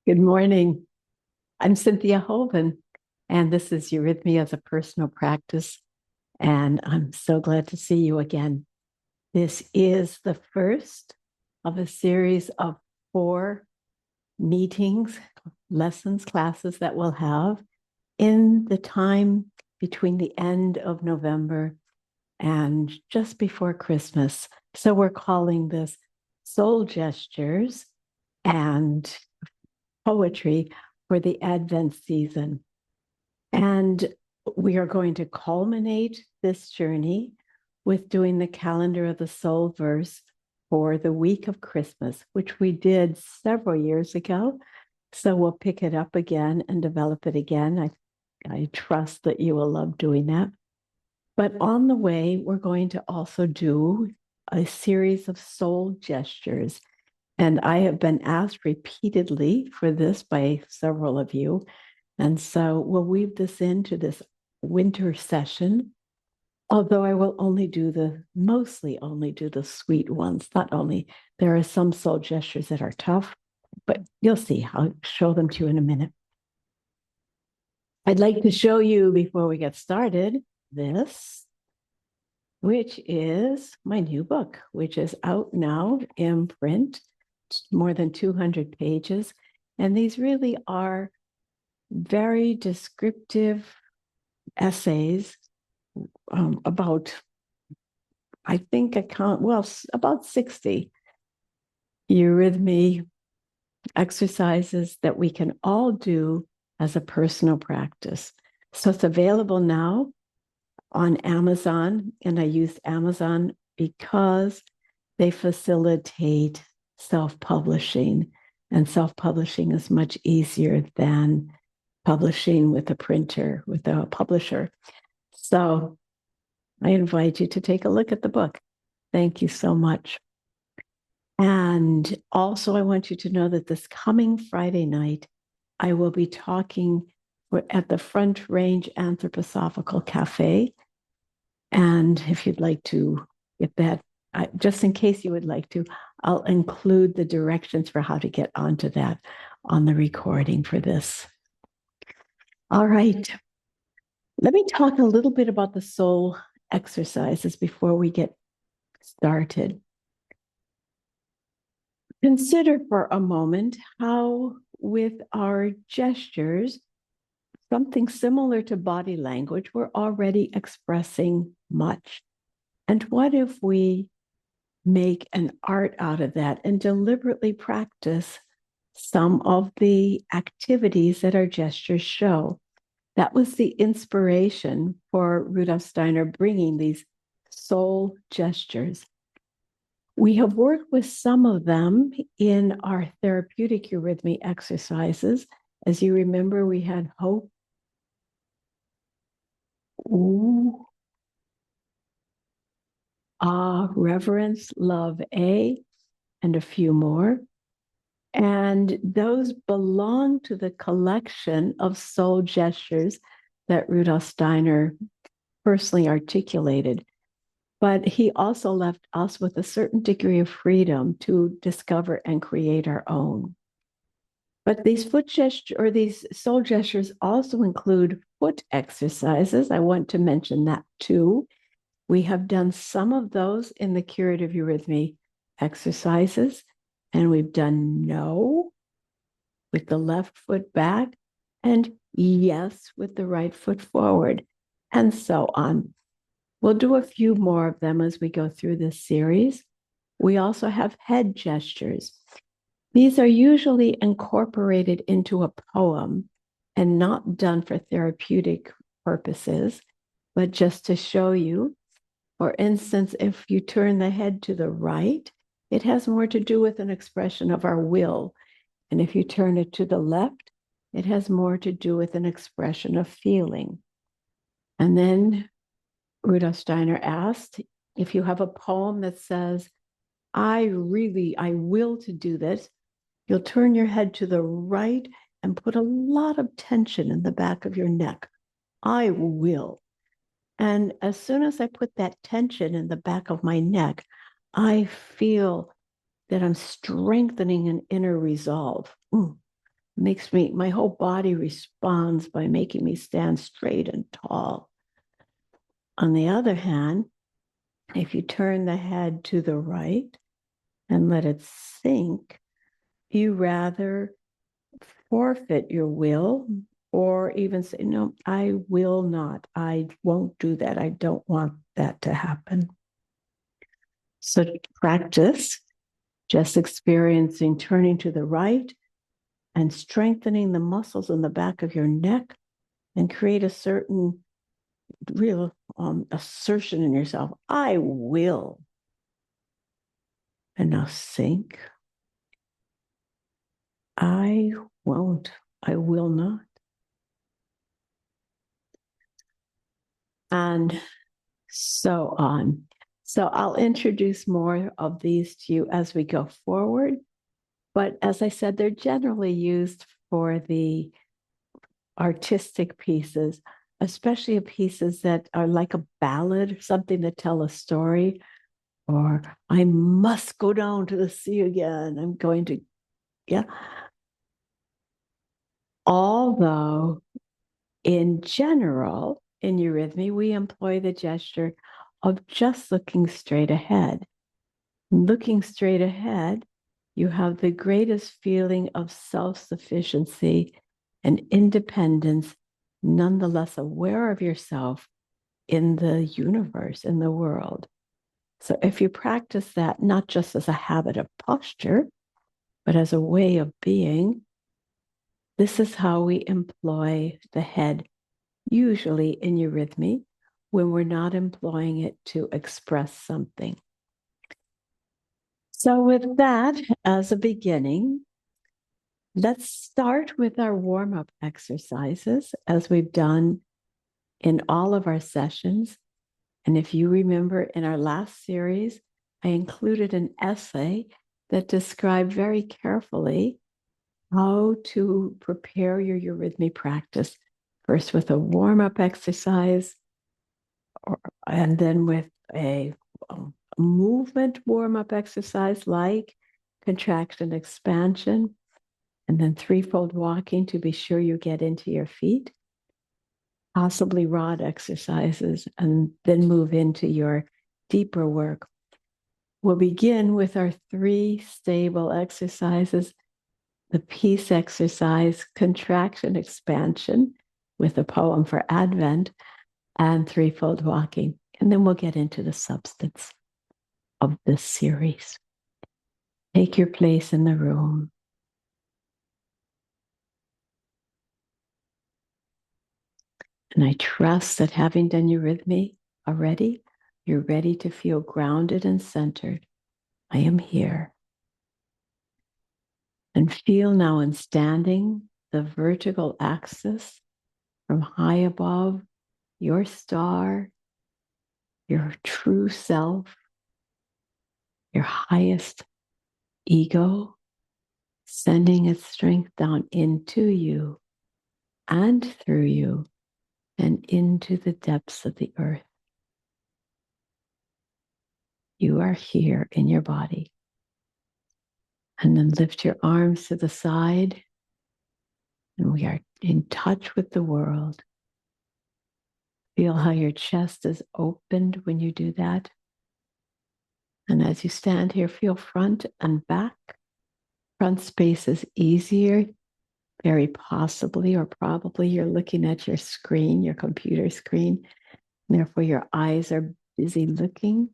Good morning. I'm Cynthia Hoven, and this is Eurythmy as a personal practice. And I'm so glad to see you again. This is the first of a series of 4 meetings, lessons, classes that we'll have in the time between the end of November and just before Christmas. So we're calling this Soul Gestures and Poetry for the Advent season. And we are going to culminate this journey with doing the calendar of the soul verse for the week of Christmas, which we did several years ago. So we'll pick it up again and develop it again. I trust that you will love doing that. But on the way, we're going to also do a series of soul gestures. And I have been asked repeatedly for this by several of you. And so we'll weave this into this winter session, although I will mostly only do the sweet ones. Not only, there are some soul gestures that are tough, but you'll see. I'll show them to you in a minute. I'd like to show you before we get started this, which is my new book, which is out now in print. More than 200 pages. And these really are very descriptive essays about, I think about 60 eurythmy exercises that we can all do as a personal practice. So it's available now on Amazon, and I use Amazon because they facilitate self-publishing, and self-publishing is much easier than publishing with a printer, with a publisher. So I invite you to take a look at the book. Thank you so much. And also I want you to know that this coming Friday night, I will be talking at the Front Range Anthroposophical Cafe. And if you'd like to get that, just in case you would like to, I'll include the directions for how to get onto that on the recording for this. All right. Let me talk a little bit about the soul exercises before we get started. Consider for a moment how, with our gestures, something similar to body language, we're already expressing much. And what if we make an art out of that and deliberately practice some of the activities that our gestures show? That was the inspiration for Rudolf Steiner bringing these soul gestures. We have worked with some of them in our therapeutic eurythmy exercises. As you remember, we had hope, ooh, reverence, love, A, and a few more. And those belong to the collection of soul gestures that Rudolf Steiner personally articulated. But he also left us with a certain degree of freedom to discover and create our own. But these these soul gestures also include foot exercises. I want to mention that too. We have done some of those in the curative eurythmy exercises, and we've done no with the left foot back and yes with the right foot forward, and so on. We'll do a few more of them as we go through this series. We also have head gestures. These are usually incorporated into a poem and not done for therapeutic purposes, but just to show you. For instance, if you turn the head to the right, it has more to do with an expression of our will. And if you turn it to the left, it has more to do with an expression of feeling. And then Rudolf Steiner asked, if you have a poem that says, I will to do this, you'll turn your head to the right and put a lot of tension in the back of your neck. I will. And as soon as I put that tension in the back of my neck, I feel that I'm strengthening an inner resolve. makes me, my whole body responds by making me stand straight and tall. On the other hand, if you turn the head to the right and let it sink, you rather forfeit your will or even say, no, I will not. I won't do that. I don't want that to happen. So practice just experiencing turning to the right and strengthening the muscles in the back of your neck and create a certain real assertion in yourself. I will. And now sink. I won't. I will not. And so on. So I'll introduce more of these to you as we go forward. But as I said, they're generally used for the artistic pieces, especially pieces that are like a ballad, something to tell a story, or I must go down to the sea again. I'm going to, yeah. Although in general, in Eurythmy, we employ the gesture of just looking straight ahead. Looking straight ahead, you have the greatest feeling of self-sufficiency and independence, nonetheless aware of yourself in the universe, in the world. So if you practice that, not just as a habit of posture, but as a way of being, this is how we employ the head, usually in Eurythmy, when we're not employing it to express something. So with that as a beginning, let's start with our warm-up exercises as we've done in all of our sessions. And if you remember in our last series, I included an essay that described very carefully how to prepare your Eurythmy practice, first with a warm-up exercise, and then with a movement warm-up exercise like contraction, expansion, and then threefold walking to be sure you get into your feet, possibly rod exercises, and then move into your deeper work. We'll begin with our 3 stable exercises, the peace exercise, contraction, expansion, with a poem for Advent, and threefold walking. And then we'll get into the substance of this series. Take your place in the room. And I trust that having done Eurythmy already, you're ready to feel grounded and centered. I am here. And feel now in standing the vertical axis from high above, your star, your true self, your highest ego, sending its strength down into you and through you and into the depths of the earth. You are here in your body. And then lift your arms to the side, and we are in touch with the world. Feel how your chest is opened when you do that. And as you stand here, feel front and back. Front space is easier, very possibly or probably you're looking at your screen, your computer screen. Therefore, your eyes are busy looking,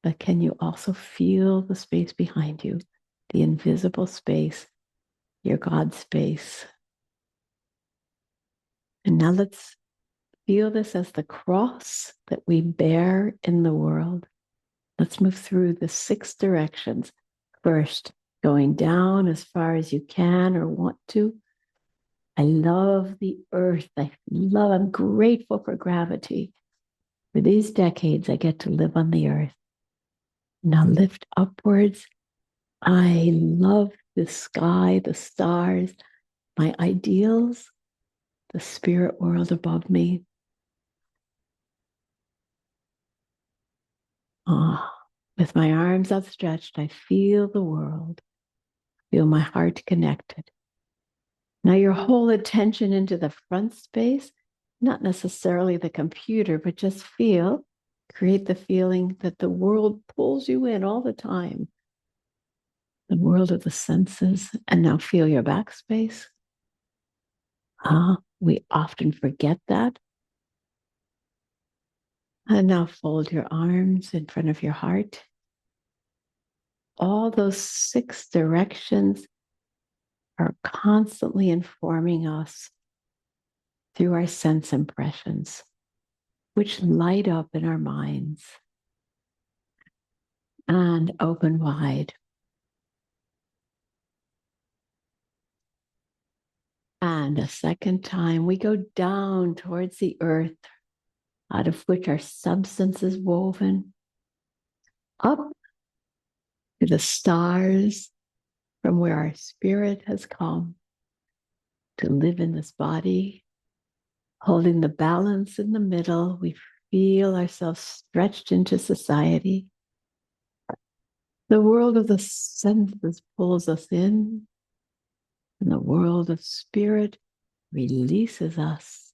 but can you also feel the space behind you, the invisible space, your God space? And now let's feel this as the cross that we bear in the world. Let's move through the 6 directions. First, going down as far as you can or want to. I love the earth. I'm grateful for gravity. For these decades, I get to live on the earth. Now lift upwards. I love the sky, the stars, my ideals, the spirit world above me. With my arms outstretched, I feel the world, feel my heart connected. Now your whole attention into the front space, not necessarily the computer, but just create the feeling that the world pulls you in all the time. The world of the senses. And now feel your backspace. We often forget that. And now fold your arms in front of your heart. All those 6 directions are constantly informing us through our sense impressions, which light up in our minds. And open wide. And a second time, we go down towards the earth, out of which our substance is woven, up to the stars, from where our spirit has come to live in this body, holding the balance in the middle. We feel ourselves stretched into society. The world of the senses pulls us in, and the world of spirit releases us.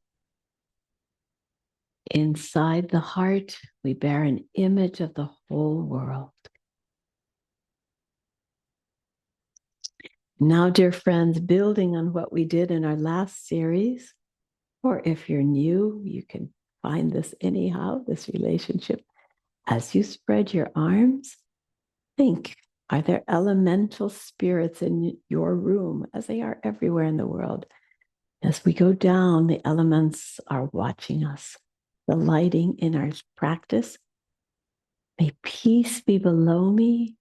Inside the heart, we bear an image of the whole world. Now, dear friends, building on what we did in our last series, or if you're new, you can find this anyhow, this relationship. As you spread your arms, think, are there elemental spirits in your room, as they are everywhere in the world? As we go down, the elements are watching us. The lighting in our practice. May peace be below me,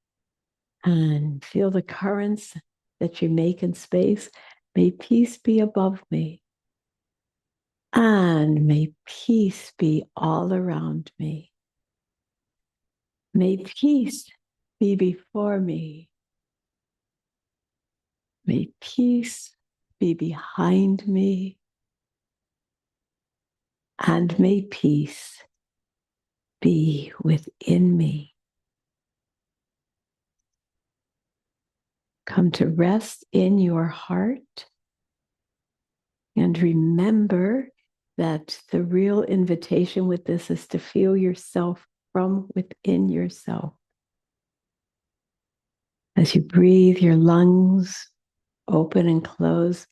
and feel the currents that you make in space. May peace be above me, and may peace be all around me. May peace be before me. May peace be behind me, and may peace be within me. Come to rest in your heart, and remember that the real invitation with this is to feel yourself from within yourself. As you breathe, your lungs open and close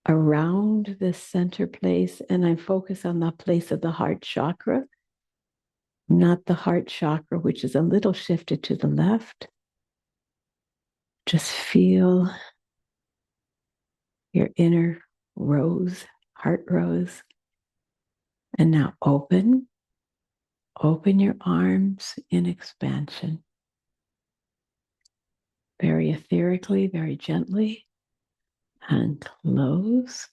around this center place, and I focus on the place of the heart chakra, not the heart chakra, which is a little shifted to the left. Just feel your inner rose, heart rose. And now open your arms in expansion. Very etherically, very gently. And close.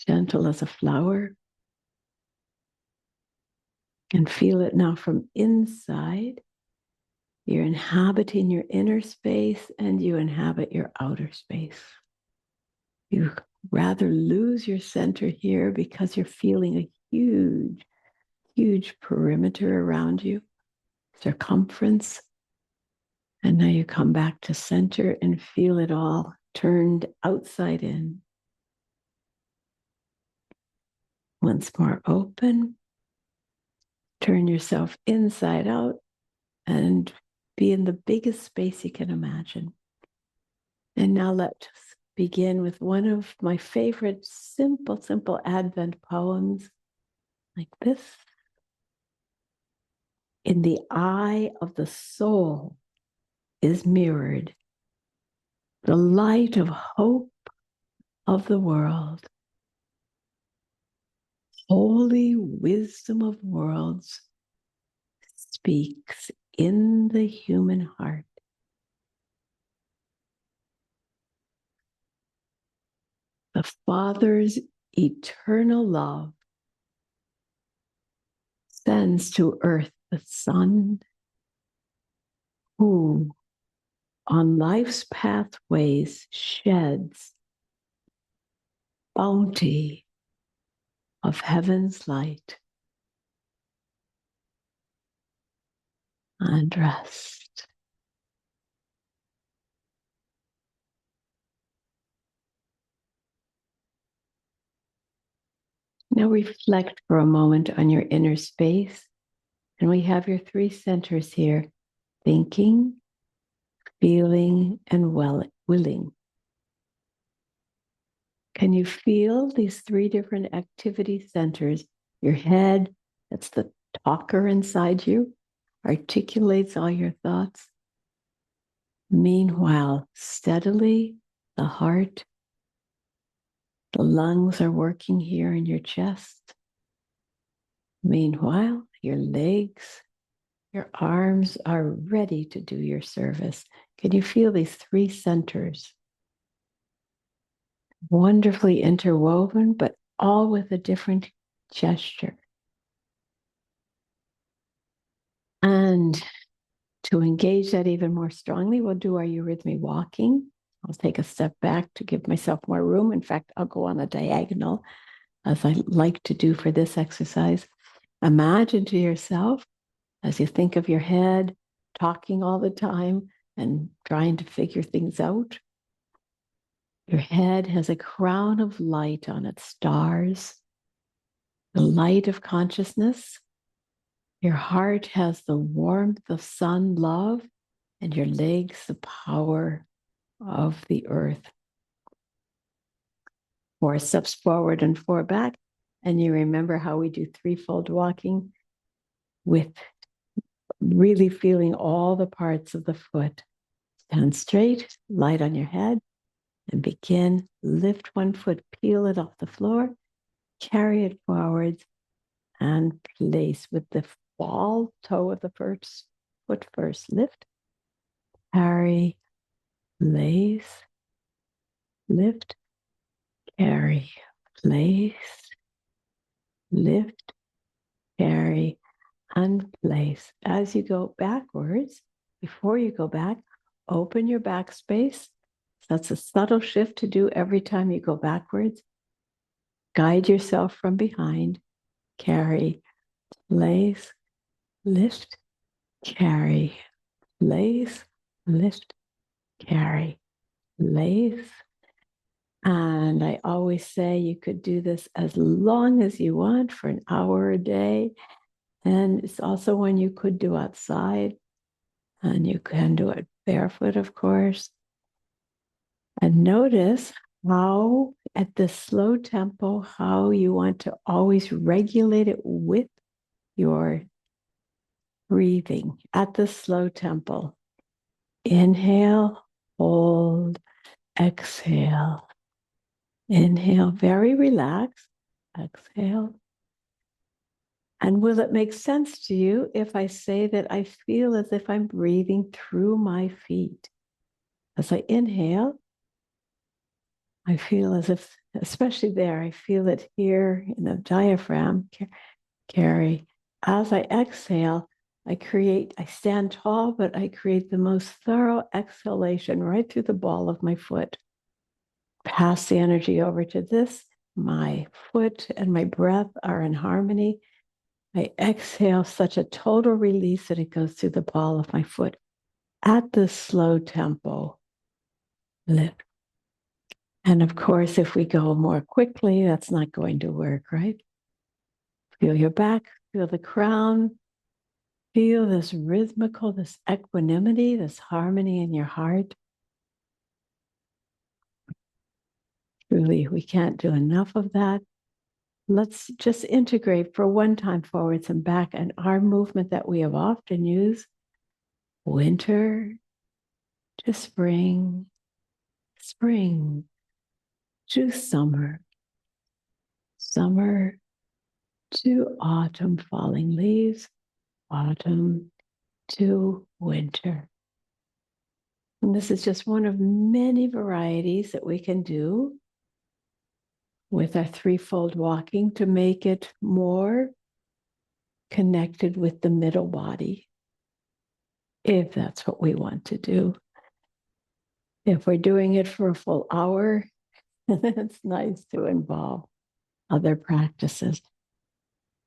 Gentle as a flower. And feel it now from inside. You're inhabiting your inner space and you inhabit your outer space. You rather lose your center here because you're feeling a huge, huge perimeter around you, circumference. And now you come back to center and feel it all turned outside in. Once more open. Turn yourself inside out and be in the biggest space you can imagine. And now let's begin with one of my favorite simple Advent poems, like this. In the eye of the soul is mirrored the light of hope of the world. Holy wisdom of worlds speaks in the human heart. The Father's eternal love sends to earth the Son, who on life's pathways sheds bounty of heaven's light and rest. Now reflect for a moment on your inner space. And we have your three centers here: thinking, feeling, and willing. Can you feel these three different activity centers? Your head, that's the talker inside you, articulates all your thoughts. Meanwhile, steadily, the heart, the lungs are working here in your chest. Meanwhile, your legs, your arms are ready to do your service. Can you feel these three centers? Wonderfully interwoven, but all with a different gesture. And to engage that even more strongly, we'll do our Eurythmy walking. I'll take a step back to give myself more room. In fact, I'll go on a diagonal, as I like to do for this exercise. Imagine to yourself, as you think of your head talking all the time and trying to figure things out, your head has a crown of light on its stars, the light of consciousness. Your heart has the warmth of sun love, and your legs the power of the earth. 4 steps forward and 4 back. And you remember how we do threefold walking with really feeling all the parts of the foot. Stand straight, light on your head, and begin. Lift one foot, peel it off the floor, carry it forwards, and place with the ball toe of the first foot first. Lift, carry, place, lift, carry, place, lift, carry, and place. As you go backwards, before you go back, open your back space. That's a subtle shift to do every time you go backwards. Guide yourself from behind. Carry, place, lift, carry, place, lift, carry, place. And I always say you could do this as long as you want, for an hour a day. And it's also one you could do outside, and you can do it barefoot, of course. And notice how at this slow tempo, how you want to always regulate it with your breathing at the slow tempo. Inhale, hold, exhale. Inhale, very relaxed. Exhale. And will it make sense to you if I say that I feel as if I'm breathing through my feet? As I inhale, I feel as if, especially there, I feel it here in the diaphragm, carry. As I exhale, I stand tall, but I create the most thorough exhalation right through the ball of my foot. Pass the energy over to this. My foot and my breath are in harmony. I exhale such a total release that it goes through the ball of my foot at this slow tempo. Lift. And of course, if we go more quickly, that's not going to work, right? Feel your back, feel the crown, feel this rhythmical, this equanimity, this harmony in your heart. Really, we can't do enough of that. Let's just integrate for one time forwards and back, and our movement that we have often used, winter to spring, spring to summer, summer to autumn, falling leaves, autumn to winter. And this is just one of many varieties that we can do with our threefold walking to make it more connected with the middle body, if that's what we want to do. If we're doing it for a full hour, it's nice to involve other practices.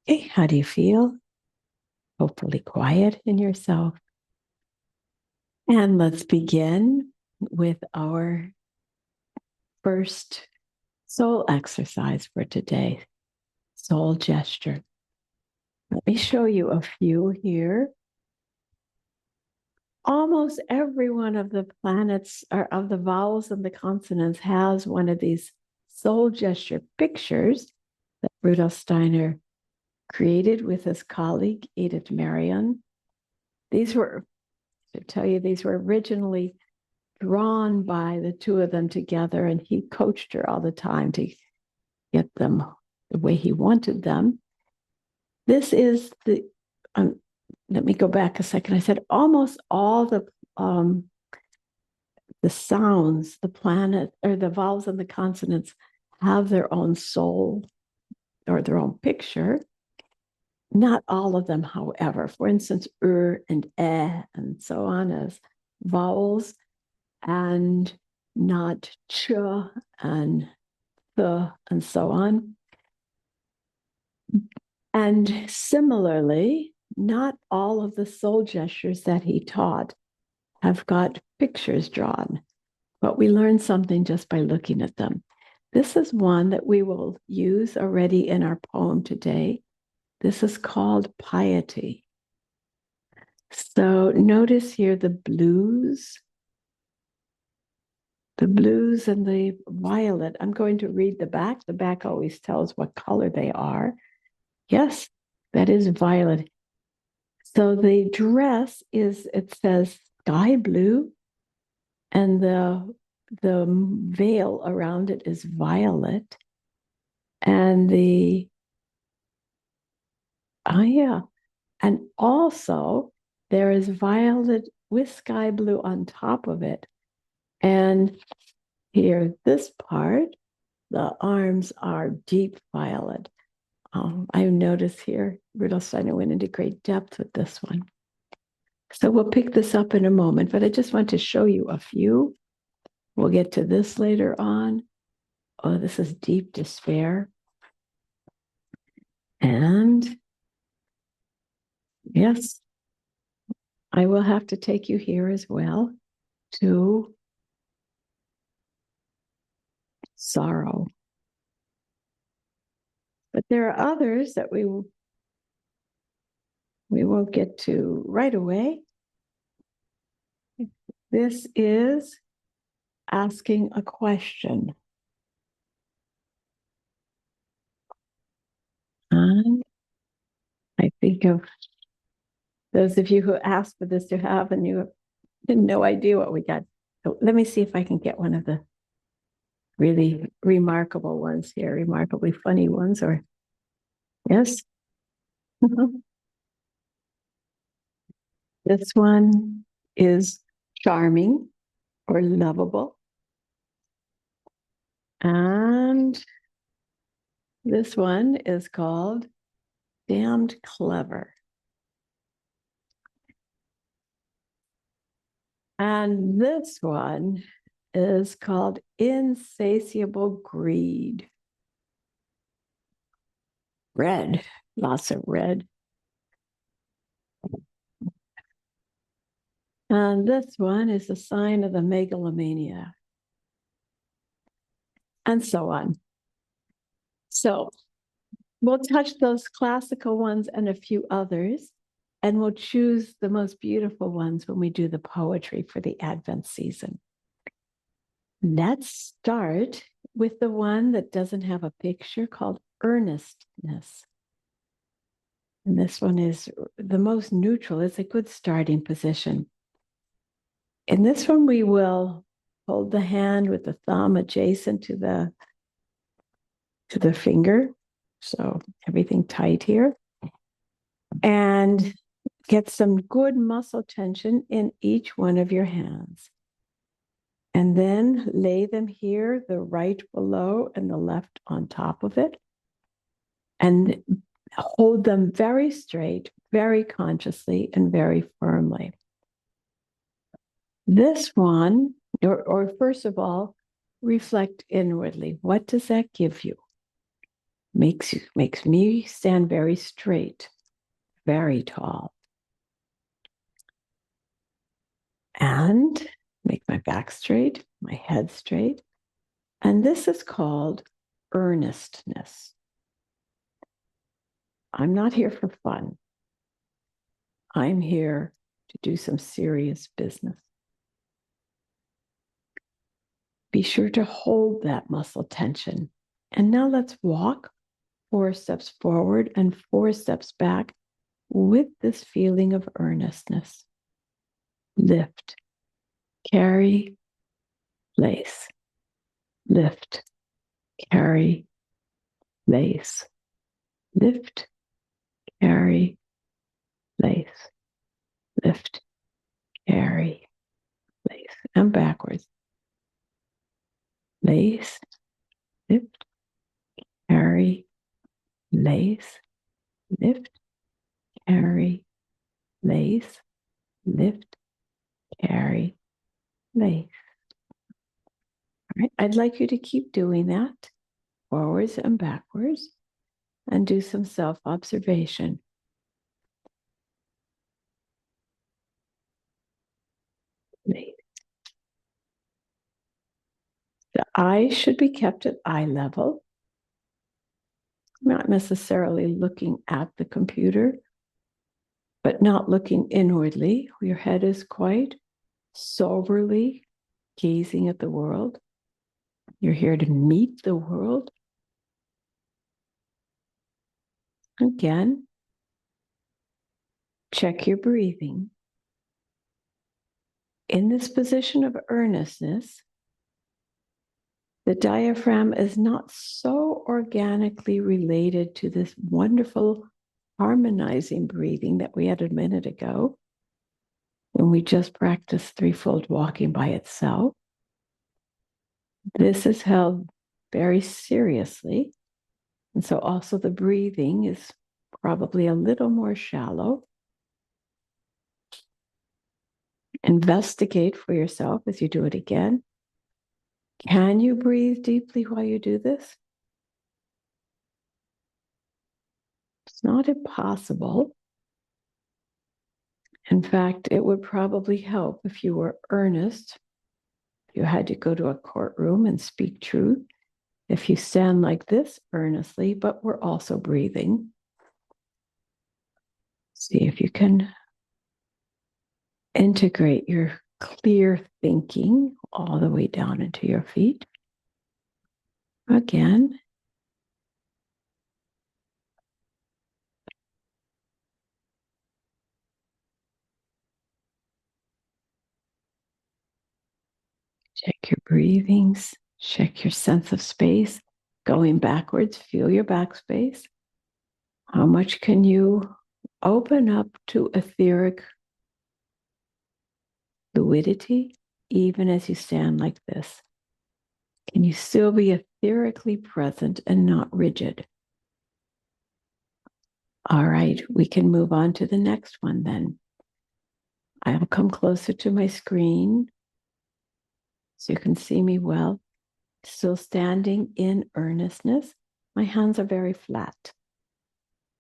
Okay, how do you feel? Hopefully quiet in yourself. And let's begin with our first soul exercise for today. soul gesture. Let me show you a few here. Almost every one of the planets or of the vowels and the consonants has one of these soul gesture pictures that Rudolf Steiner created with his colleague, Edith Marion. These were, to tell you, these were originally drawn by the two of them together, and he coached her all the time to get them the way he wanted them. This is the, let me go back a second. I said almost all the sounds, the planet, or the vowels and the consonants have their own soul or their own picture. Not all of them, however. For instance, and and so on as vowels, and not ch and the and so on. And similarly, not all of the soul gestures that he taught have got pictures drawn, but we learn something just by looking at them. This is one that we will use already in our poem today. This is called piety. So notice here the blues and the violet. I'm going to read the back. The back always tells what color they are. Yes, that is violet. So the dress is, it says sky blue, and the veil around it is violet. And and also there is violet with sky blue on top of it. And here, this part, the arms are deep violet. I notice here, Rudolf Steiner went into great depth with this one. So we'll pick this up in a moment, but I just want to show you a few. We'll get to this later on. Oh, this is deep despair. And yes, I will have to take you here as well to sorrow. But there are others that we won't get to right away. This is asking a question. And I think of those of you who asked for this to have, and you have no idea what we got. So let me see if I can get one of the really remarkable ones here, remarkably funny ones, or yes. This one is charming or lovable. And this one is called damned clever. And this one is called insatiable greed. Red, lots of red. And this one is a sign of the megalomania. And so on. So we'll touch those classical ones and a few others, and we'll choose the most beautiful ones when we do the poetry for the Advent season. Let's start with the one that doesn't have a picture, called Earnestness. And this one is the most neutral. It's a good starting position. In this one, we will hold the hand with the thumb adjacent to the finger. So everything tight here. And get some good muscle tension in each one of your hands. And then lay them here, the right below and the left on top of it. And hold them very straight, very consciously, and very firmly. This one, or first of all, reflect inwardly. What does that give you? Makes me stand very straight, very tall. And make my back straight, my head straight. And this is called earnestness. I'm not here for fun. I'm here to do some serious business. Be sure to hold that muscle tension. And now let's walk 4 steps forward and 4 steps back with this feeling of earnestness. Lift, carry, place. Lift, carry, place. Lift, carry, place. Lift, carry, place. And backwards. Place, lift, carry, place. Lift, carry, place. Lift, carry, place. All right, I'd like you to keep doing that, forwards and backwards, and do some self-observation. The eyes should be kept at eye level, not necessarily looking at the computer, but not looking inwardly. Your head is quite soberly gazing at the world. You're here to meet the world. Again, check your breathing. In this position of earnestness, the diaphragm is not so organically related to this wonderful harmonizing breathing that we had a minute ago when we just practiced threefold walking by itself. This is held very seriously. And so also the breathing is probably a little more shallow. Investigate for yourself as you do it again. Can you breathe deeply while you do this? It's not impossible. In fact, it would probably help if you were earnest, if you had to go to a courtroom and speak truth, if you stand like this earnestly, but we're also breathing. See if you can integrate your clear thinking all the way down into your feet. Again. Check your breathings, check your sense of space. Going backwards, feel your back space. How much can you open up to etheric fluidity, even as you stand like this? Can you still be etherically present and not rigid? All right, we can move on to the next one then. I'll come closer to my screen so you can see me well. Still standing in earnestness. My hands are very flat.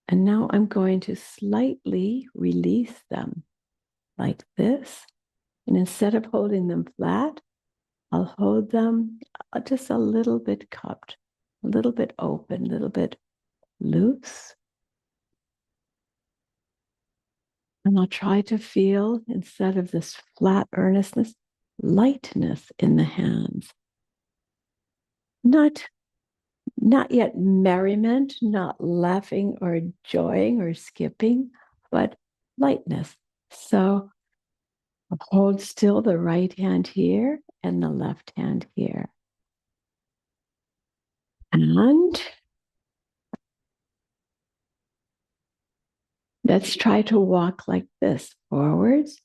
And now I'm going to slightly release them like this. And instead of holding them flat, I'll hold them just a little bit cupped, a little bit open, a little bit loose. And I'll try to feel, instead of this flat earnestness, lightness in the hands. Not yet merriment, not laughing or joying or skipping, but lightness. So I'll hold still the right hand here and the left hand here. And let's try to walk like this, forwards,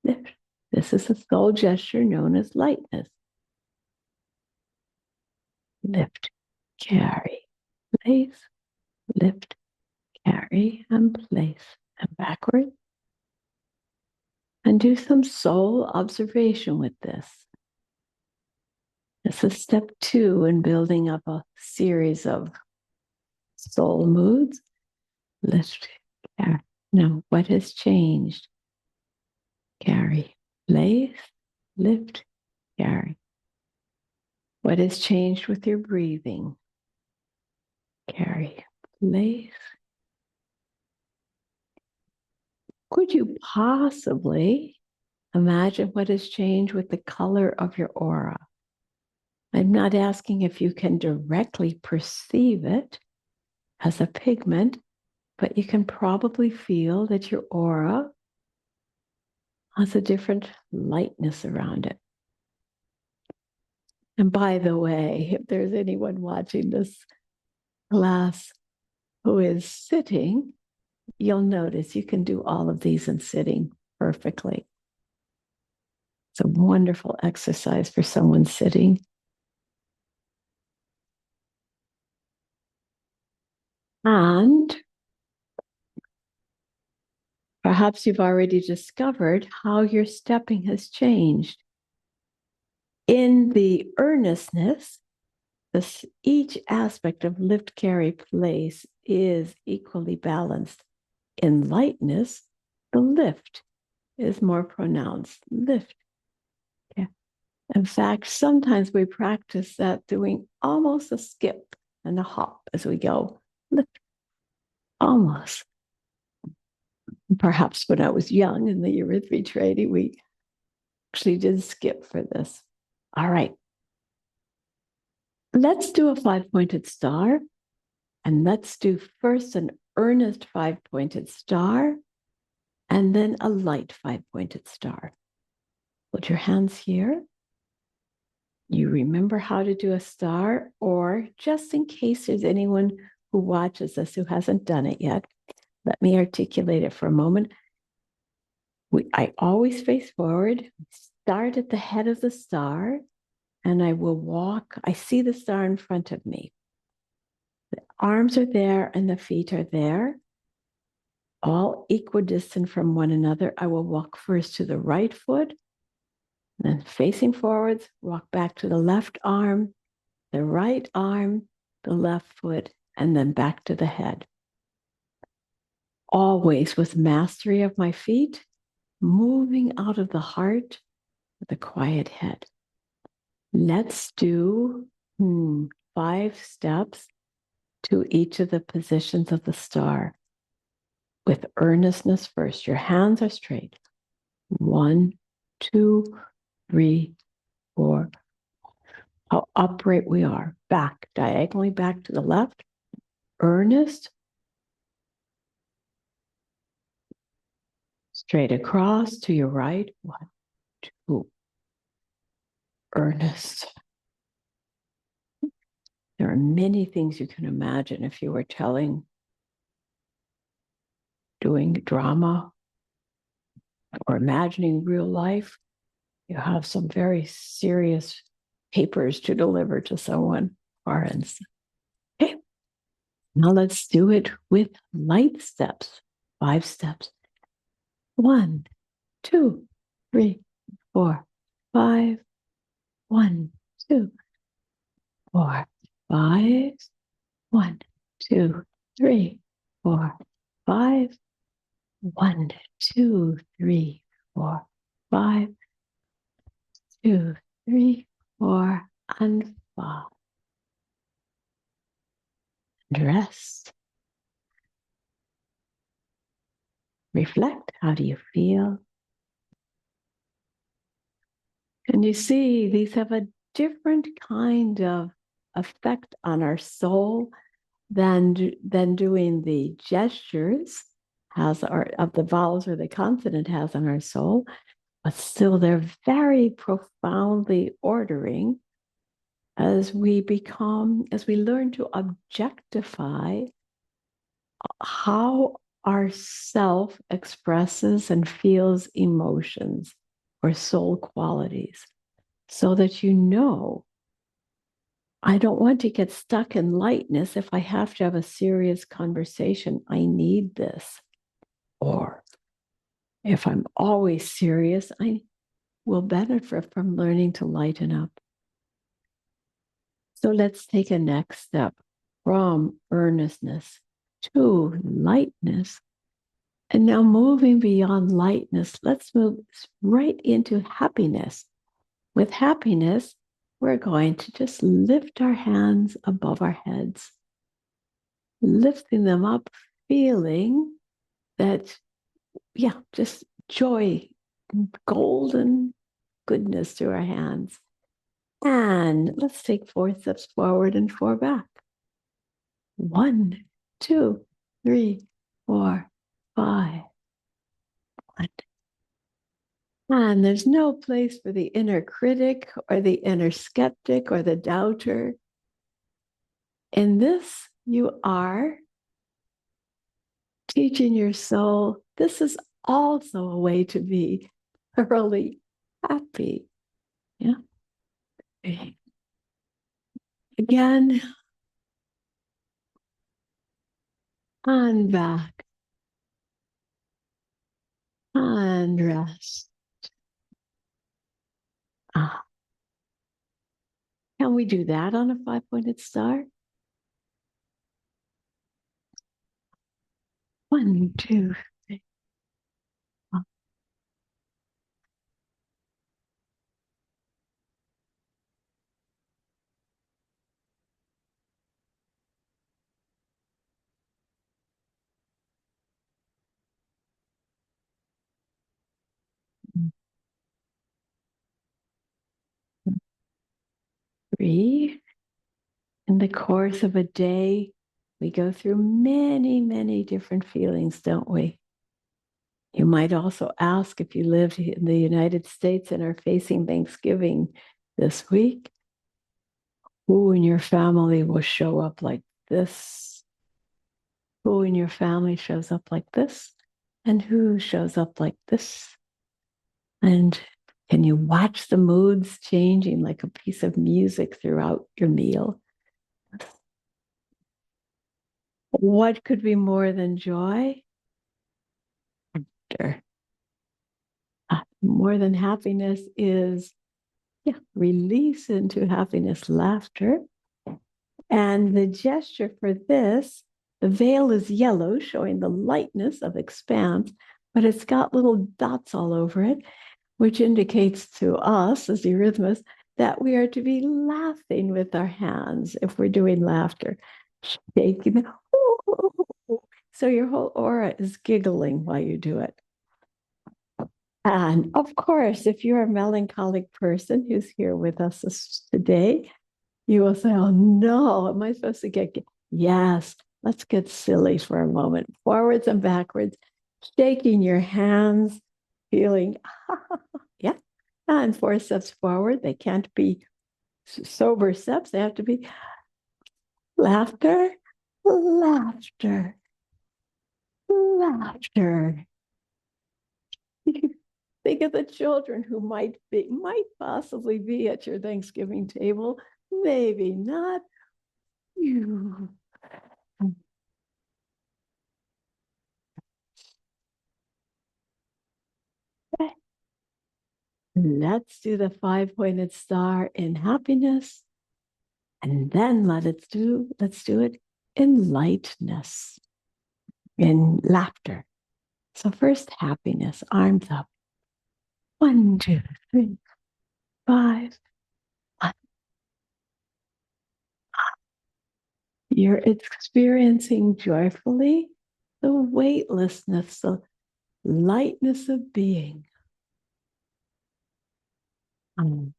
lift. This is a soul gesture known as lightness. Lift, carry, place, lift, carry, and place, and backward. And do some soul observation with this. This is step 2 in building up a series of soul moods. Lift, carry. Now, what has changed? Carry, place, lift, carry. What has changed with your breathing? Carry, place, Could you possibly imagine what has changed with the color of your aura? I'm not asking if you can directly perceive it as a pigment, but you can probably feel that your aura has a different lightness around it. And by the way, if there's anyone watching this class who is sitting, you'll notice you can do all of these in sitting perfectly. It's a wonderful exercise for someone sitting. And perhaps you've already discovered how your stepping has changed. In the earnestness, each aspect of lift, carry, place is equally balanced. In lightness, the lift is more pronounced. Lift. Yeah. In fact, sometimes we practice that doing almost a skip and a hop as we go. Lift. Almost. Perhaps when I was young in the Eurythmy training, we actually did skip for this. All right. Let's do a 5-pointed star. And let's do first an earnest 5-pointed star and then a light 5-pointed star. Put your hands here. You remember how to do a star, or just in case there's anyone who watches us who hasn't done it yet, let me articulate it for a moment. I always face forward, start at the head of the star, and I will walk. I see the star in front of me. The arms are there and the feet are there, all equidistant from one another. I will walk first to the right foot, then facing forwards, walk back to the left arm, the right arm, the left foot, and then back to the head. Always with mastery of my feet, moving out of the heart with a quiet head. Let's do 5 steps to each of the positions of the star. With earnestness first. Your hands are straight. 1, 2, 3, 4. How upright we are. Back, diagonally back to the left. Earnest. Straight across to your right. 1, 2. Earnest. There are many things you can imagine if you were doing drama, or imagining real life. You have some very serious papers to deliver to someone, for instance. Okay. Now let's do it with light steps. 5 steps. 1, 2, 3, 4, 5. 1, 2, 4, 5. 1, 2, 3, 4, 5. 1, 2, 3, 4, 5. 2, 3, 4, and 5. And rest. Reflect. How do you feel? And you see, these have a different kind of effect on our soul than doing the gestures of the vowels or the consonant has on our soul, but still they're very profoundly ordering as we learn to objectify how our self expresses and feels emotions or soul qualities, so that I don't want to get stuck in lightness. If I have to have a serious conversation, I need this. Or if I'm always serious, I will benefit from learning to lighten up. So let's take a next step from earnestness to lightness. And now moving beyond lightness, let's move right into happiness. With happiness, we're going to just lift our hands above our heads, lifting them up, feeling that just joy, golden goodness through our hands. And let's take 4 steps forward and 4 back. 1, 2, 3, 4, 5. And there's no place for the inner critic or the inner skeptic or the doubter. In this, you are teaching your soul this is also a way to be thoroughly happy. Yeah. Again, and back, and rest. Can we do that on a 5-pointed star? 1, 2, 3. 3. In the course of a day, we go through many, many different feelings, don't we? You might also ask, if you live in the United States and are facing Thanksgiving this week, who in your family will show up like this? Who in your family shows up like this? And who shows up like this? And can you watch the moods changing like a piece of music throughout your meal? What could be more than joy? Laughter. More than happiness is, release into happiness, laughter. And the gesture for this, the veil is yellow, showing the lightness of expanse, but it's got little dots all over it, which indicates to us as eurythmists that we are to be laughing with our hands if we're doing laughter, shaking. So your whole aura is giggling while you do it. And of course, if you're a melancholic person who's here with us today, you will say, oh no, am I supposed to get? Yes, let's get silly for a moment. Forwards and backwards, shaking your hands, feeling, yeah. And 4 steps forward. They can't be sober steps. They have to be laughter, laughter, laughter. Think of the children who might possibly be at your Thanksgiving table. Maybe not. You. Let's do the 5-pointed star in happiness. And then let's do it in lightness, in laughter. So first happiness, arms up. 1, 2, 3, 5. You're experiencing joyfully the weightlessness, the lightness of being. And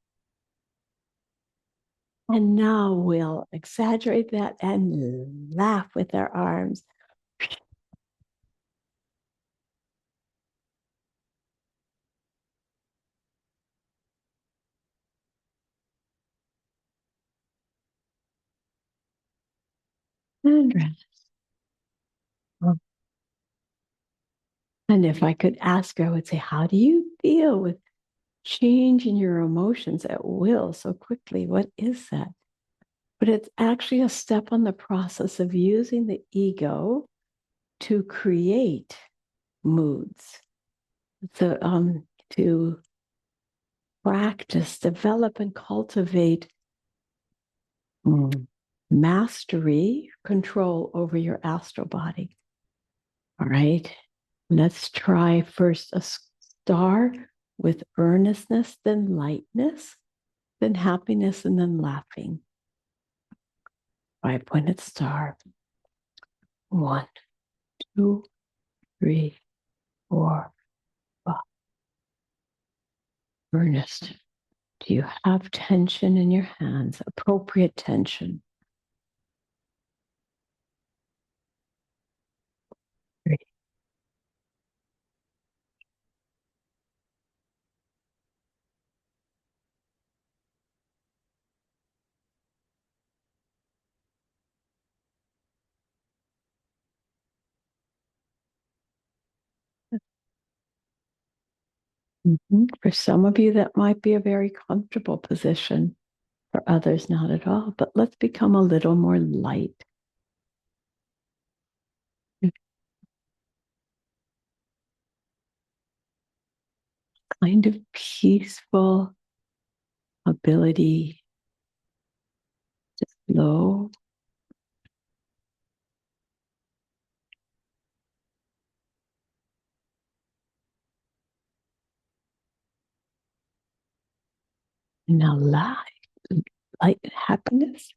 now we'll exaggerate that and laugh with our arms. And rest. And if I could ask her, I would say, how do you deal with changing your emotions at will so quickly? What is that? But it's actually a step on the process of using the ego to create moods, to practice, develop, and cultivate mastery, control over your astral body. All right. Let's try first a star with earnestness, then lightness, then happiness, and then laughing. 5-pointed star. 1, 2, 3, 4, 5. Ernest, do you have tension in your hands? Appropriate tension. 3. For some of you, that might be a very comfortable position. For others, not at all. But let's become a little more light. Kind of peaceful ability to flow. And now light and happiness.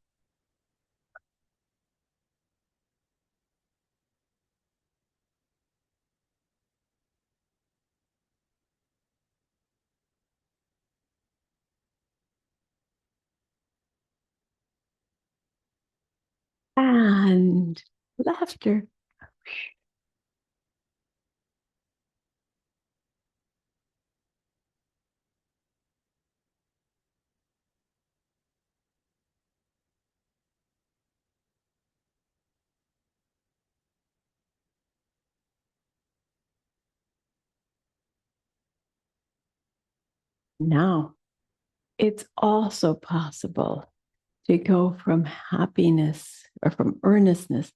And laughter. Now, it's also possible to go from happiness or from earnestness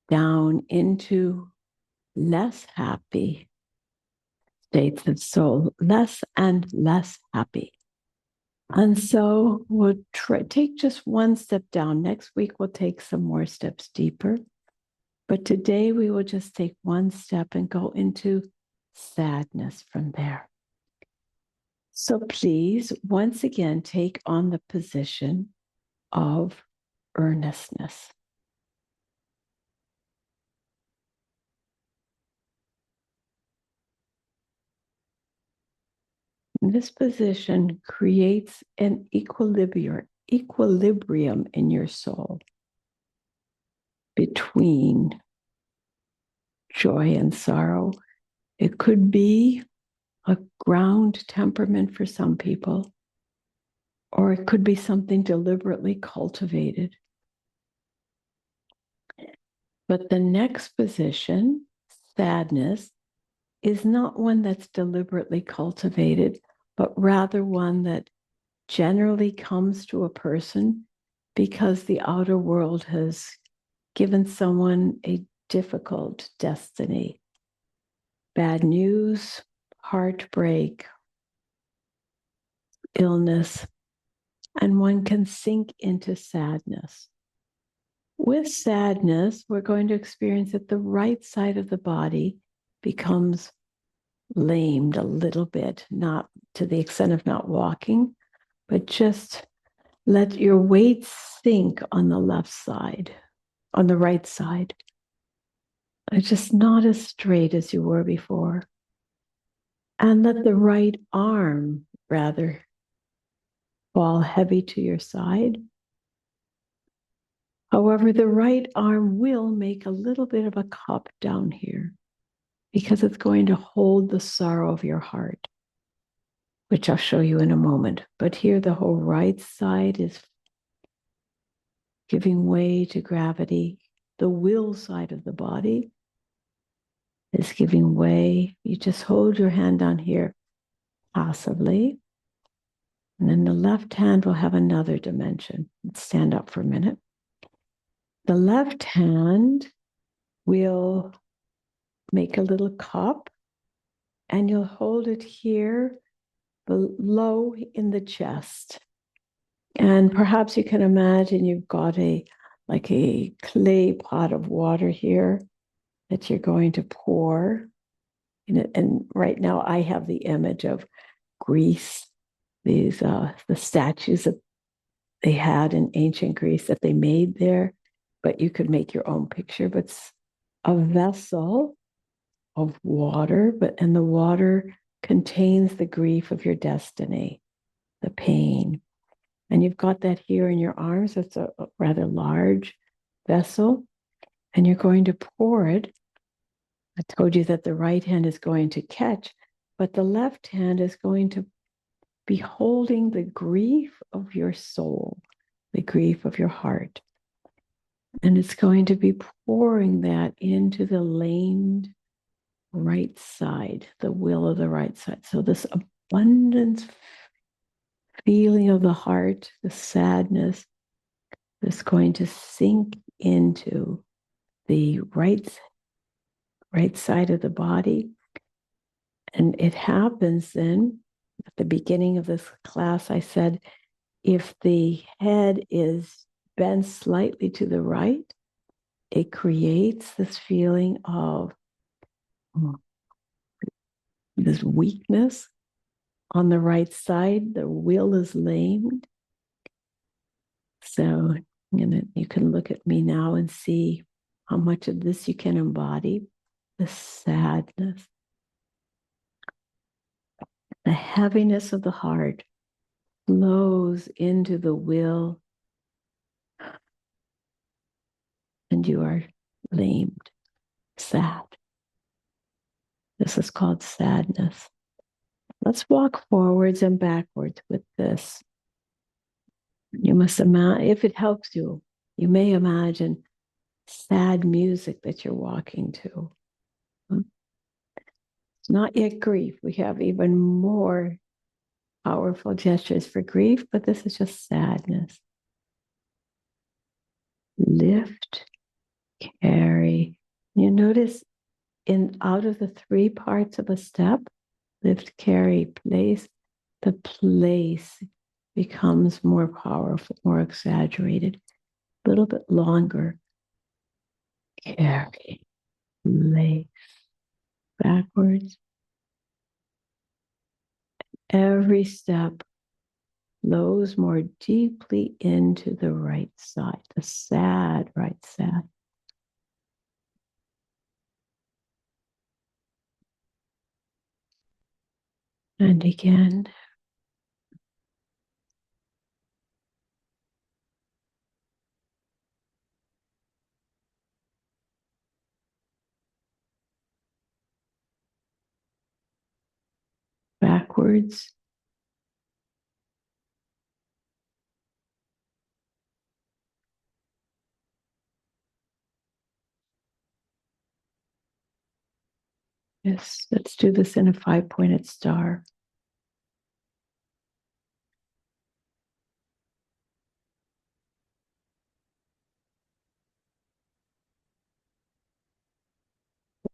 down into less happy states of soul, less and less happy. And so we'll take just one step down. Next week, we'll take some more steps deeper. But today, we will just take one step and go into sadness from there. So please, once again, take on the position of earnestness. This position creates an equilibrium in your soul between joy and sorrow. It could be a ground temperament for some people, or it could be something deliberately cultivated. But the next position, sadness, is not one that's deliberately cultivated, but rather one that generally comes to a person because the outer world has given someone a difficult destiny. Bad news, heartbreak, illness, and one can sink into sadness. With sadness, we're going to experience that the right side of the body becomes lamed a little bit, not to the extent of not walking, but just let your weight sink on the left side, on the right side. It's just not as straight as you were before. And let the right arm rather fall heavy to your side. However, the right arm will make a little bit of a cup down here because it's going to hold the sorrow of your heart, which I'll show you in a moment. But here the whole right side is giving way to gravity. The will side of the body is giving way. You just hold your hand down here passively. And then the left hand will have another dimension. Let's stand up for a minute. The left hand will make a little cup and you'll hold it here below in the chest. And perhaps you can imagine you've got a clay pot of water here that you're going to pour in it. And right now I have the image of Greece, these the statues that they had in ancient Greece that they made there, but you could make your own picture. But it's a vessel of water, and the water contains the grief of your destiny, the pain. And you've got that here in your arms. It's a rather large vessel, and you're going to pour it. I told you that the right hand is going to catch, but the left hand is going to be holding the grief of your soul, the grief of your heart. And it's going to be pouring that into the lamed right side, the will of the right side. So this abundance feeling of the heart, the sadness, is going to sink into the right side of the body. And it happens then, at the beginning of this class, I said, if the head is bent slightly to the right, it creates this feeling of this weakness on the right side. The will is lamed. So you can look at me now and see how much of this you can embody. The sadness, the heaviness of the heart flows into the will, and you are lamed, sad. This is called sadness. Let's walk forwards and backwards with this. You must imagine, if it helps you, you may imagine sad music that you're walking to. It's not yet grief. We have even more powerful gestures for grief, but this is just sadness. Lift, carry. You notice out of the three parts of a step, lift, carry, place, the place becomes more powerful, more exaggerated, a little bit longer. Carry, place, backwards. Every step flows more deeply into the right side, the sad right side. And again. Backwards. Yes, let's do this in a 5-pointed star.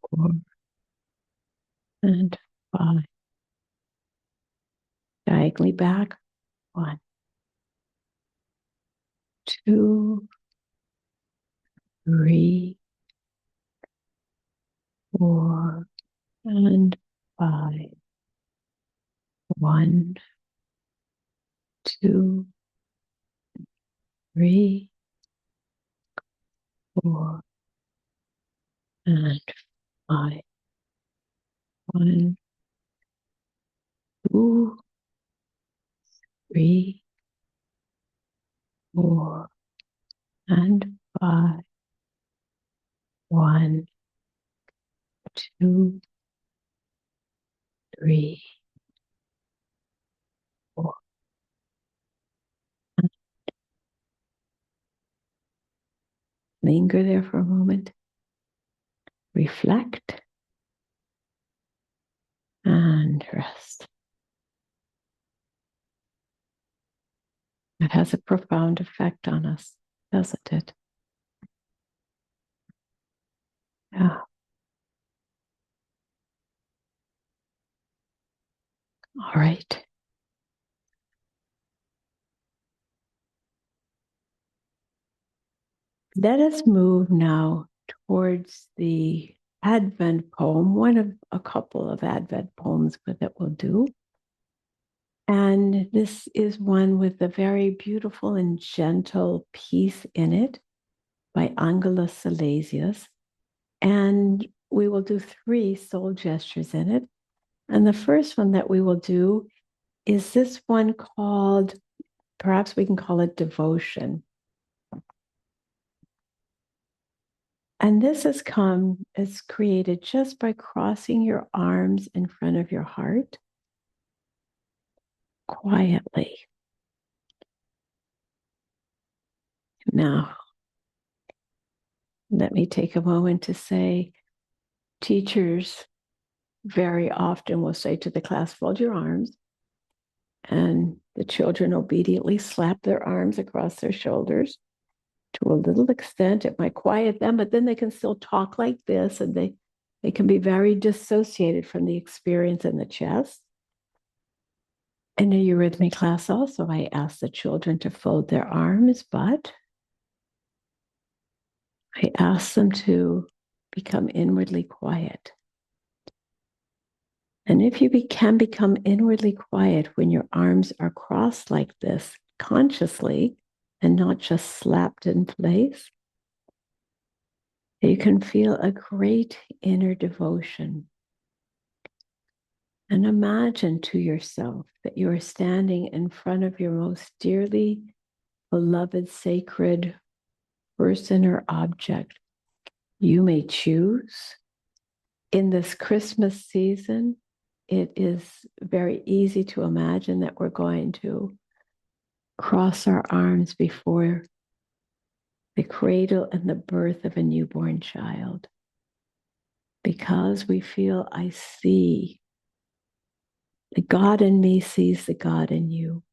Four and 5. Diagonally back. 1, 2, 3, 4, and 5. 1, 2, 3, 4, and 5. 1, 2, 3, 4, and 5. 1, 2, 3, 4. Linger there for a moment. Reflect and rest. It has a profound effect on us, doesn't it? Yeah. All right. Let us move now towards the Advent poem, one of a couple of Advent poems that we'll do. And this is one with a very beautiful and gentle piece in it by Angelus Silesius. And we will do 3 soul gestures in it. And the first one that we will do is this one called, perhaps we can call it devotion. And this is created just by crossing your arms in front of your heart quietly. Now, let me take a moment to say, teachers very often will say to the class, fold your arms. And the children obediently slap their arms across their shoulders. To a little extent, it might quiet them, but then they can still talk like this, and they can be very dissociated from the experience in the chest. In a Eurythmy class also, I ask the children to fold their arms, but I ask them to become inwardly quiet. And if you can become inwardly quiet when your arms are crossed like this, consciously, and not just slapped in place, you can feel a great inner devotion. And imagine to yourself that you are standing in front of your most dearly beloved, sacred person or object. You may choose. In this Christmas season, it is very easy to imagine that we're going to cross our arms before the cradle and the birth of a newborn child, because we feel, I see, the God in me sees the God in you.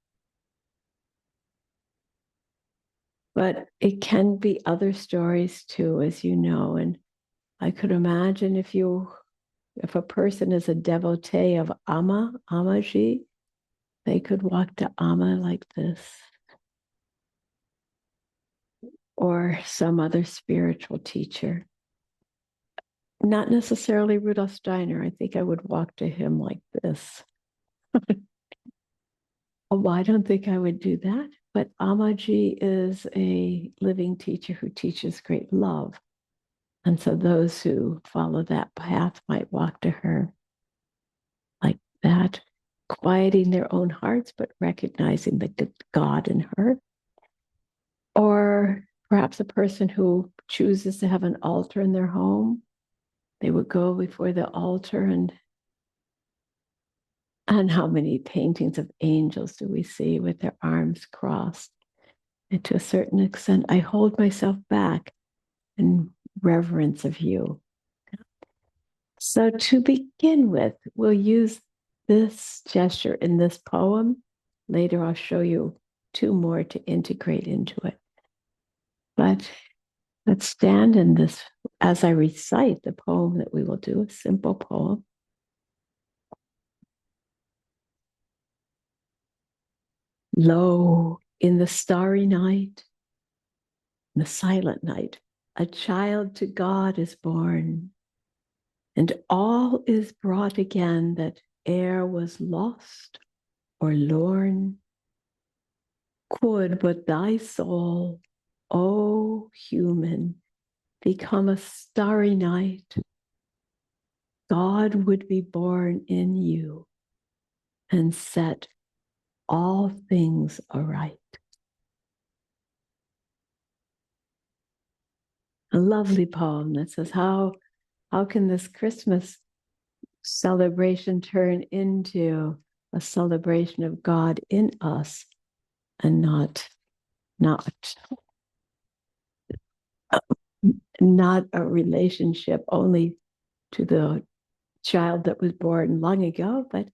But it can be other stories too, as you know. And I could imagine if a person is a devotee of Amaji, they could walk to Amma like this, or some other spiritual teacher. Not necessarily Rudolf Steiner. I think I would walk to him like this. Oh, I don't think I would do that. But Amaji is a living teacher who teaches great love. And so those who follow that path might walk to her like that, quieting their own hearts, but recognizing the God in her. Or perhaps a person who chooses to have an altar in their home, they would go before the altar, and how many paintings of angels do we see with their arms crossed? And to a certain extent, I hold myself back in reverence of you. So to begin with, we'll use this gesture in this poem. Later, I'll show you 2 more to integrate into it. But let's stand in this as I recite the poem that we will do, a simple poem. Lo, in the starry night, the silent night, a child to God is born, and all is brought again that e'er was lost or lorn. Could but thy soul, O human, become a starry night, God would be born in you and set all things aright. A lovely poem that says, how can this Christmas celebration turn into a celebration of God in us, and not a relationship only to the child that was born long ago, but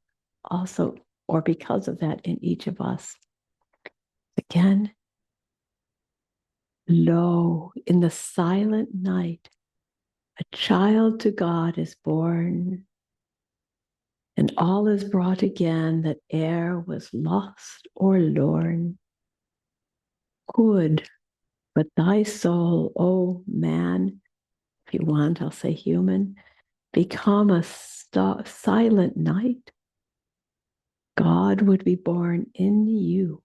also, or because of that, in each of us. Again, lo, in the silent night, a child to God is born, and all is brought again that e'er was lost or lorn. Could but thy soul, O man, if you want, I'll say human, become a silent night, God would be born in you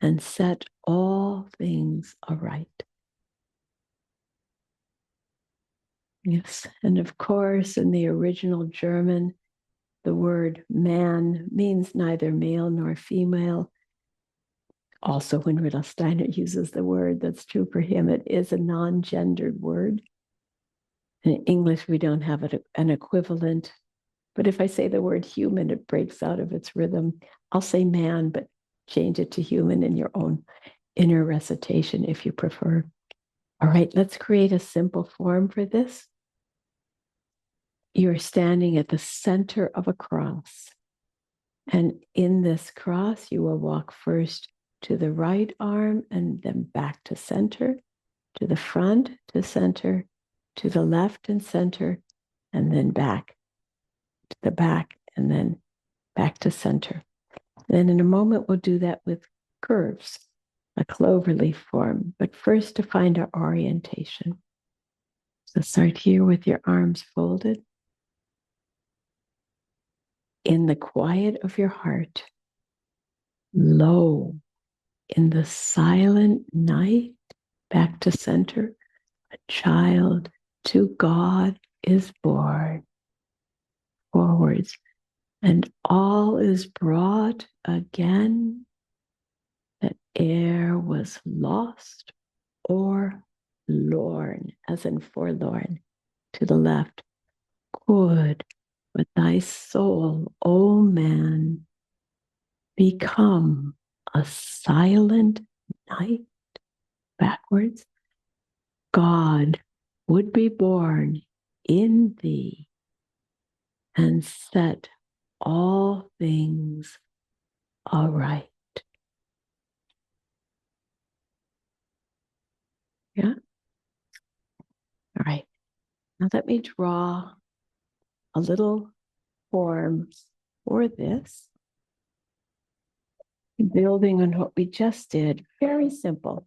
and set all things aright. Yes. And of course, in the original German, the word man means neither male nor female. Also, when Rudolf Steiner uses the word, that's true for him. It is a non-gendered word. In English, we don't have an equivalent. But if I say the word human, it breaks out of its rhythm. I'll say man, but change it to human in your own inner recitation if you prefer. All right, let's create a simple form for this. You're standing at the center of a cross. And in this cross, you will walk first to the right arm and then back to center, to the front, to center, to the left and center, and then back to the back, and then back to center. Then in a moment, we'll do that with curves, a cloverleaf form. But first, to find our orientation. So start here with your arms folded. In the quiet of your heart, low in the silent night, back to center, a child to God is born. Forwards, and all is brought again that e'er was lost or lorn, as in forlorn, to the left. Could but thy soul, O man, become a silent night, backwards, God would be born in thee and set all things aright. Yeah? All right. Now let me draw a little form for this, building on what we just did. Very simple.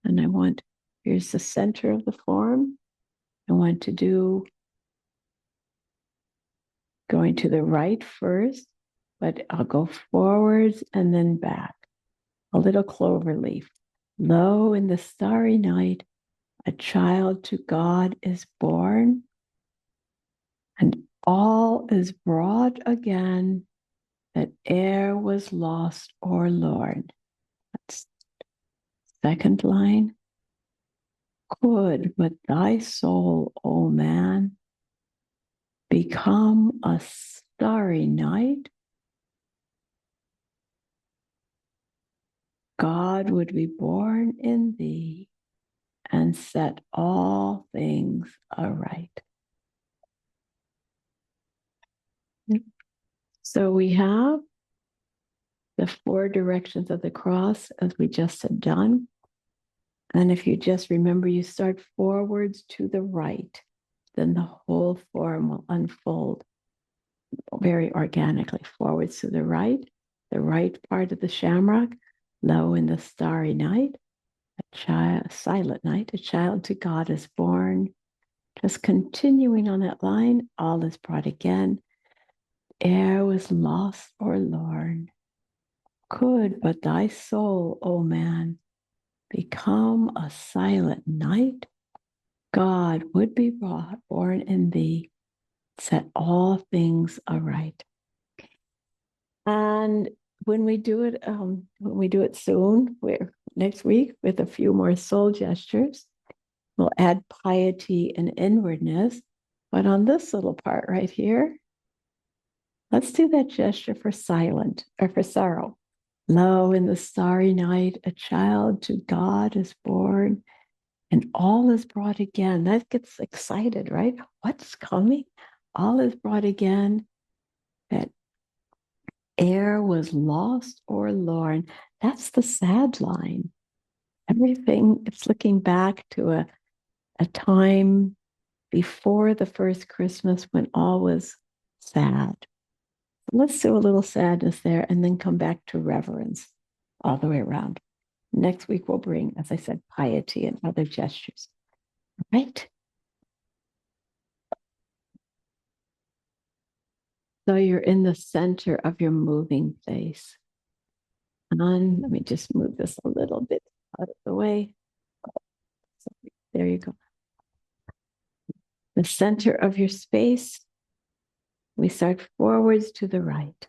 And here's the center of the form. I want to do going to the right first, but I'll go forwards and then back. A little clover leaf. Lo, in the starry night, a child to God is born, and all is brought again that e'er was lost or lorn. That's second line. Could but thy soul, O man, become a starry night, God would be born in thee and set all things aright. So we have the 4 directions of the cross as we just had done. And if you just remember, you start forwards to the right, then the whole form will unfold very organically. Forwards to the right part of the shamrock, low in the starry night, silent night, a child to God is born. Just continuing on that line, all is brought again. Ere was lost or lorn. Could but thy soul, O man, become a silent night, God would be born in thee, set all things aright. And when we do it soon, next week with a few more soul gestures, we'll add piety and inwardness. But on this little part right here, let's do that gesture for silent or for sorrow. Lo, in the starry night, a child to God is born, and all is brought again. That gets excited, right? What's coming? All is brought again. That ere was lost or lorn. That's the sad line. Everything, it's looking back to a time before the first Christmas when all was sad. Let's do a little sadness there and then come back to reverence all the way around. Next week, we'll bring, as I said, piety and other gestures. Right? So you're in the center of your moving place. And let me just move this a little bit out of the way. So there you go. The center of your space, we start forwards to the right.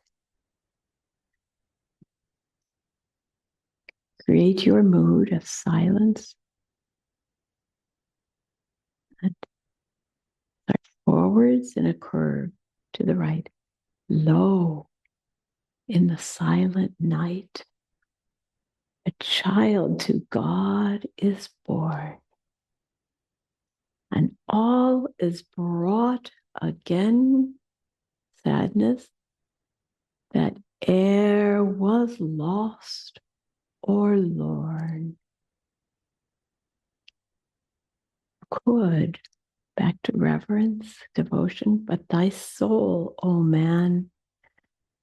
Create your mood of silence and start forwards in a curve to the right. Lo, in the silent night, a child to God is born, and all is brought again. Sadness that e'er was lost or lorn. Could, back to reverence, devotion, but thy soul, O man,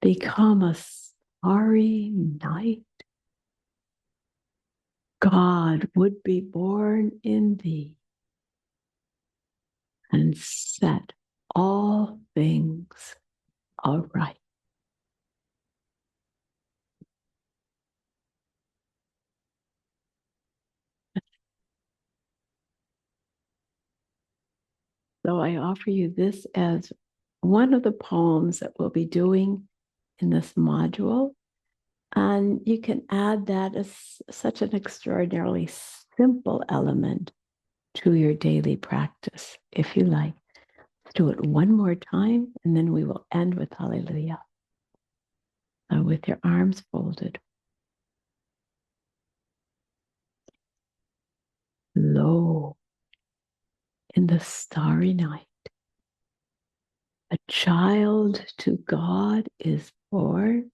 become a starry night. God would be born in thee and set all things aright. So I offer you this as one of the poems that we'll be doing in this module. And you can add that as such an extraordinarily simple element to your daily practice, if you like. Let's do it one more time, and then we will end with Hallelujah. With your arms folded. Lo, in the starry night, a child to God is born,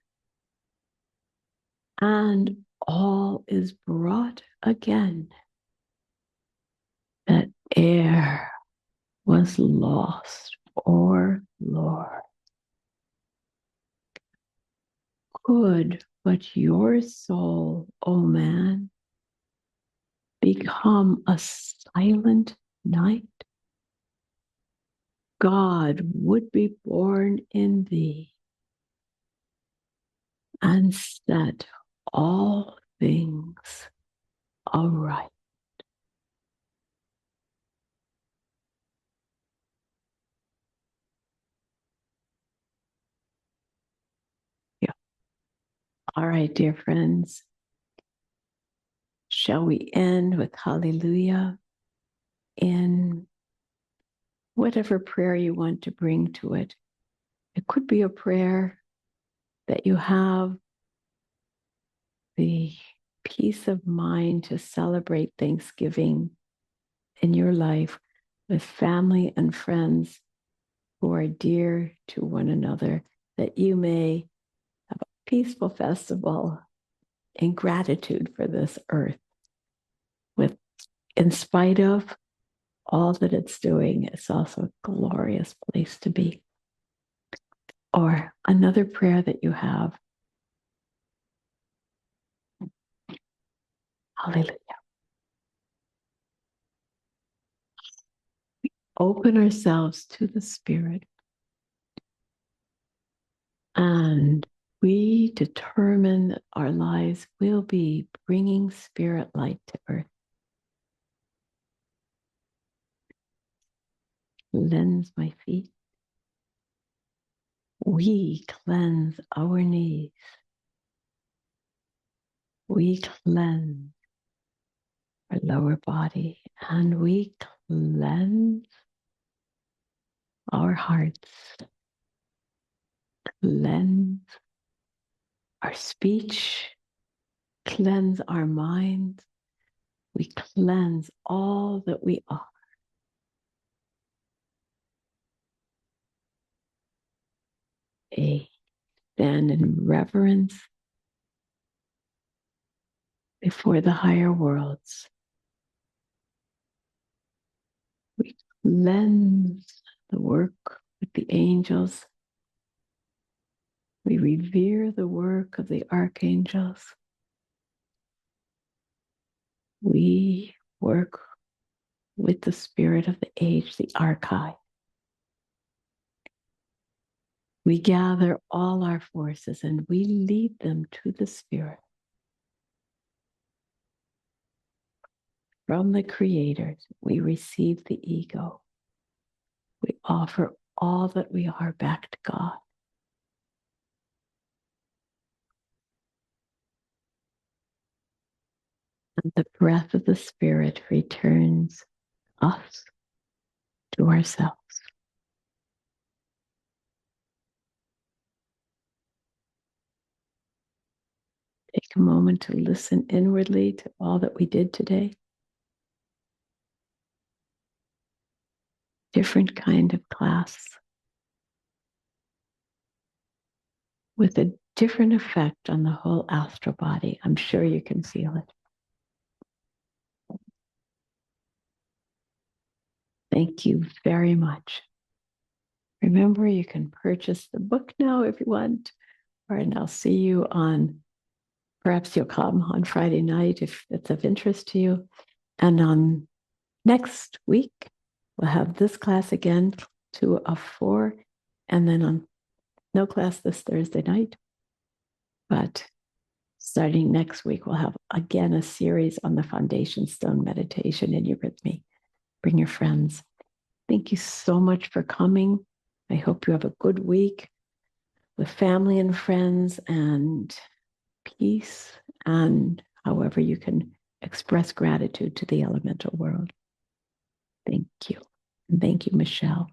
and all is brought again that e'er was lost or Lord. Could but your soul, O man, become a silent night, God would be born in thee and set all things aright. Yeah. All right, dear friends. Shall we end with Hallelujah in whatever prayer you want to bring to it? It could be a prayer that you have the peace of mind to celebrate Thanksgiving in your life with family and friends who are dear to one another, that you may have a peaceful festival in gratitude for this earth, with, in spite of all that it's doing, it's also a glorious place to be. Or another prayer that you have. Hallelujah. Open ourselves to the Spirit, and we determine that our lives will be bringing Spirit light to earth. Cleanse my feet. We cleanse our knees. We cleanse our lower body, and we cleanse our hearts. Cleanse our speech. Cleanse our minds. We cleanse all that we are. Stand in reverence before the higher worlds. We cleanse the work with the angels. We revere the work of the archangels. We work with the spirit of the age, the archive. We gather all our forces and we lead them to the Spirit. From the Creator, we receive the ego. We offer all that we are back to God. And the breath of the Spirit returns us to ourselves. Take a moment to listen inwardly to all that we did today. Different kind of class with a different effect on the whole astral body. I'm sure you can feel it. Thank you very much. Remember, you can purchase the book now if you want, and I'll see you on, perhaps you'll come on Friday night if it's of interest to you. And on next week, we'll have this class again, 2 of 4, and then on no class this Thursday night. But starting next week, we'll have again a series on the foundation stone meditation in Eurythmy. Bring your friends. Thank you so much for coming. I hope you have a good week with family and friends and peace, and however you can express gratitude to the elemental world. Thank you. And thank you, Michelle.